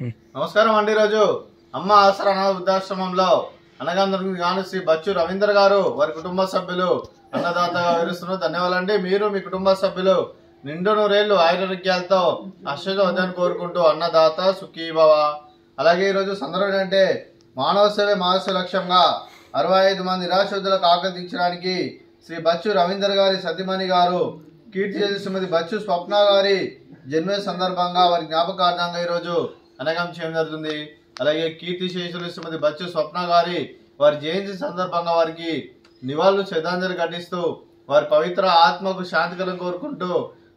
నమస్కారం అండి. ఈరోజు అమ్మ ఆసరా అనాథ వృద్ధాశ్రమంలో అనగాంధ్రుని గాను శ్రీ బచ్చు రవీందర్ గారు వారి కుటుంబ సభ్యులు అన్నదాతగా వివరిస్తున్నారు. ధన్యవాదాలండి. మీరు మీ కుటుంబ సభ్యులు నిండు నూరేళ్లు ఆయురారోగ్యాలతో అశ్వదాన్ని కోరుకుంటూ అన్నదాత సుఖీభవ. అలాగే ఈరోజు సందర్భం ఏంటంటే మానవ సేవే మానవ లక్ష్యంగా 65 మంది నిరాశ్రతులకు ఆకలి తీర్చడానికి శ్రీ బచ్చు రవీందర్ గారి సతీమణి గారు కీర్తి శ్రీమతి బచ్చు స్వప్న గారి జన్మ సందర్భంగా వారి జ్ఞాపకార్థంగా ఈరోజు అనగం చేయడం జరుగుతుంది. అలాగే కీర్తి శేషులు శ్రీమతి బచ్చు స్వప్న గారి వారి జయంతి సందర్భంగా వారికి నివాళులు శ్రద్ధాంజలి ఘటిస్తూ వారి పవిత్ర ఆత్మకు శాంతి కలను కోరుకుంటూ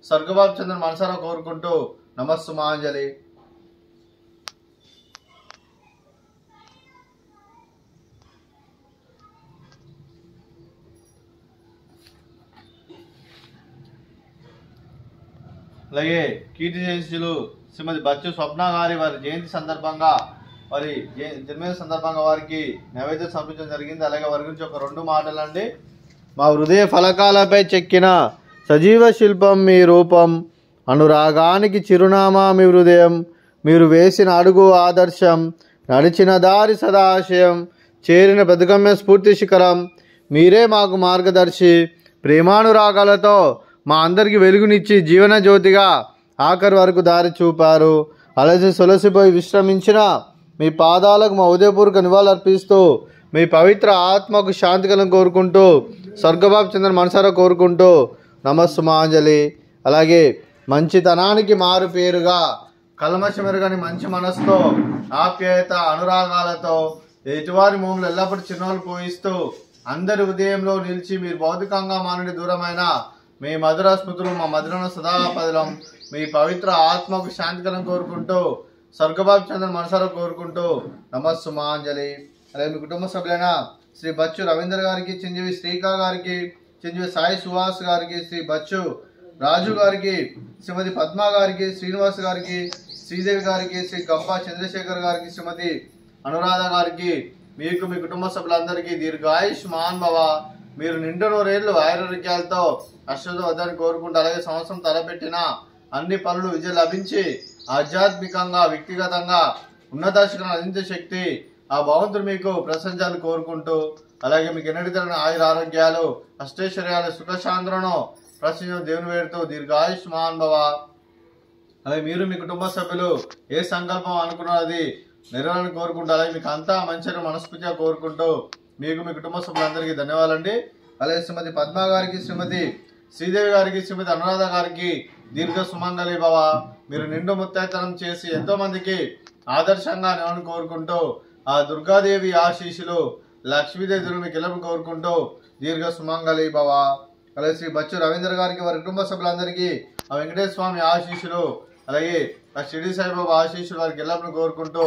స్వర్గబాబు చంద్ర మనసారా కోరుకుంటూ నమస్సు మాంజలి. అలాగే కీర్తి శేషులు శ్రీమతి బచ్చు స్వప్న గారి వారి జయంతి సందర్భంగా వారి జన్మదిన సందర్భంగా వారికి నైవేద్యం సమర్పించడం జరిగింది. అలాగే వారి గురించి ఒక 2 మాటలు అండి. మా హృదయ ఫలకాలపై చెక్కిన సజీవ శిల్పం మీ రూపం, అనురాగానికి చిరునామా మీ హృదయం, మీరు వేసిన అడుగు ఆదర్శం, నడిచిన దారి సదాశయం, చేరిన బ్రతుకమ్య స్ఫూర్తి శిఖరం, మీరే మాకు మార్గదర్శి, ప్రేమానురాగాలతో మా అందరికి వెలుగునిచ్చి జీవన జ్యోతిగా ఆఖరి వరకు దారి చూపారు. అలసి సొలసిపోయి విశ్రమించిన మీ పాదాలకు మా ఉదయపూర్వక నివాళులు అర్పిస్తూ మీ పవిత్ర ఆత్మకు శాంతి కలను కోరుకుంటూ స్వర్గబాబు చంద్ర మనసారా కోరుకుంటూ నమస్సు మాంజలి. అలాగే మంచితనానికి మారు పేరుగా కల్మషమెరుగని మంచి మనసుతో ఆప్యాయత అనురాగాలతో ఎటువారి మోములు ఎల్లప్పుడూ చిరునవ్వులు పోయిస్తూ అందరి ఉదయంలో నిలిచి మీరు భౌతికంగా మానుడి దూరమైన మీ మధుర స్మృతులు మా మధురను సదాపదలం మీ పవిత్ర ఆత్మకు శాంతి కలను కోరుకుంటూ స్వర్గబాబు చంద్ర మనసారా కోరుకుంటూ నమస్సు మాంజలి. అలాగే మీ కుటుంబ సభ్యులైన శ్రీ బచ్చు రవీందర్ గారికి, చిరంజీవి శ్రీకా గారికి, చిరంజీవి సాయి సుహాస్ గారికి, శ్రీ బచ్చు రాజు గారికి, శ్రీమతి పద్మ గారికి, శ్రీనివాస్ గారికి, శ్రీదేవి గారికి, శ్రీ గంపా చంద్రశేఖర్ గారికి, శ్రీమతి అనురాధ గారికి, మీకు మీ కుటుంబ సభ్యులందరికీ దీర్ఘాయుష్ మహాన్భవ, మీరు నిండు నూరేళ్లు ఆయురారోగ్యాలతో అశ్వదాన్ని కోరుకుంటూ అలాగే సంవత్సరం తలపెట్టిన అన్ని పనులు విజయం లభించి ఆధ్యాత్మికంగా వ్యక్తిగతంగా ఉన్నత శిఖరాలను అందించే శక్తి ఆ భగవంతుడు మీకు ప్రశంసాలు కోరుకుంటూ అలాగే మీకు ఎన్నటితరమైన ఆయుర ఆరోగ్యాలు అష్టైశ్వర్యాలు సుఖశాంతులను ప్రశ్న దేవుని వేడుతూ దీర్ఘాయుష్ మహాన్భవ. అలాగే మీరు మీ కుటుంబ సభ్యులు ఏ సంకల్పం అనుకున్నది నెరవేరాలని కోరుకుంటూ అలాగే మీకు అంతా మంచిగా మనస్ఫూర్తిగా కోరుకుంటూ మీకు మీ కుటుంబ సభ్యులందరికీ ధన్యవాదాలండి. అలాగే శ్రీమతి పద్మ గారికి, శ్రీమతి శ్రీదేవి గారికి, శ్రీమతి అనురాధ గారికి దీర్ఘ సుమంగళి భవ, మీరు నిండు ముత్తైతనం చేసి ఎంతో మందికి ఆదర్శంగా నిలవని కోరుకుంటూ ఆ దుర్గాదేవి ఆశీస్సులు లక్ష్మీదేవి మీకు ఎల్లప్పుడు కోరుకుంటూ దీర్ఘ సుమంగళి భవ. అలాగే శ్రీ బచ్చు రవీందర్ గారికి వారి కుటుంబ సభ్యులందరికీ ఆ వెంకటేశ్వర స్వామి ఆశీస్సులు అలాగే ఆ షిరిడి సాయిబాబా ఆశీస్సులు వారికి ఎల్లప్పుడు కోరుకుంటూ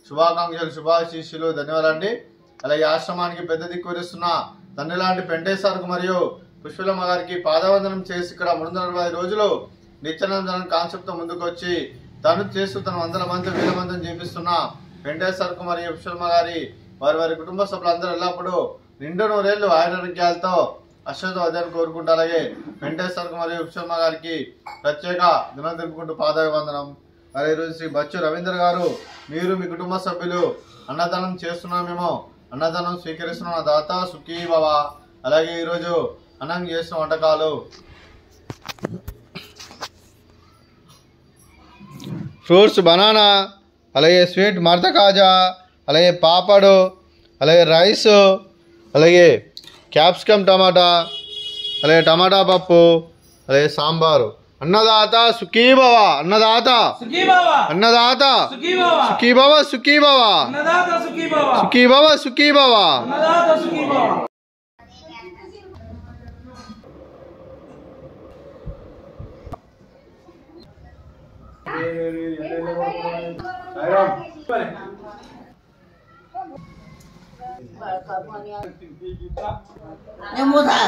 శుభాకాంక్షలు శుభాశీస్సులు ధన్యవాదాలండి. అలాగే ఆశ్రమానికి పెద్ద దిక్కు వరిస్తున్న తండ్రి లాంటి పెంటేశ్వరకు మరియు పుష్పలమ్మ గారికి పాదవందనం చేసి ఇక్కడ 340 రోజులు నిత్యానందనం కాన్సెప్ట్ తో ముందుకు వచ్చి తను చేస్తూ తన 100 మంది 1000 మందిని చేపిస్తున్న వెంకటేశ్వరకు మరియు పుష్పలమ్మ గారి వారి కుటుంబ సభ్యులందరూ ఎల్లప్పుడూ నిండు నూరేళ్లు ఆయురారోగ్యాలతో అశ్వదాన్ని కోరుకుంటూ అలాగే వెంకటేశ్వరకు మరియు పుష్పలమ్మ గారికి ప్రత్యేక దినం తెలుపుకుంటూ పాదాభివందనం. అలాగే ఈరోజు శ్రీ బచ్చు రవీందర్ గారు మీరు మీ కుటుంబ సభ్యులు అన్నదానం చేస్తున్నామేమో అన్నదానం స్వీకరిస్తున్న దాత సుఖీ భవ. అలాగే ఈరోజు అన్నం చేసిన వంటకాలు ఫ్రూట్స్ బనానా, అలాగే స్వీట్ మడత కాజా, అలాగే పాపడు, అలాగే రైస్, అలాగే క్యాప్సికమ్ టమాటా, అలాగే టమాటా పప్పు, అలాగే సాంబారు. అన్నదాత సుఖీభవ, అన్నదాత అన్నదాత సుఖీభవ సుఖీభవ సుఖీభవ సుఖీభవ. Yang muda.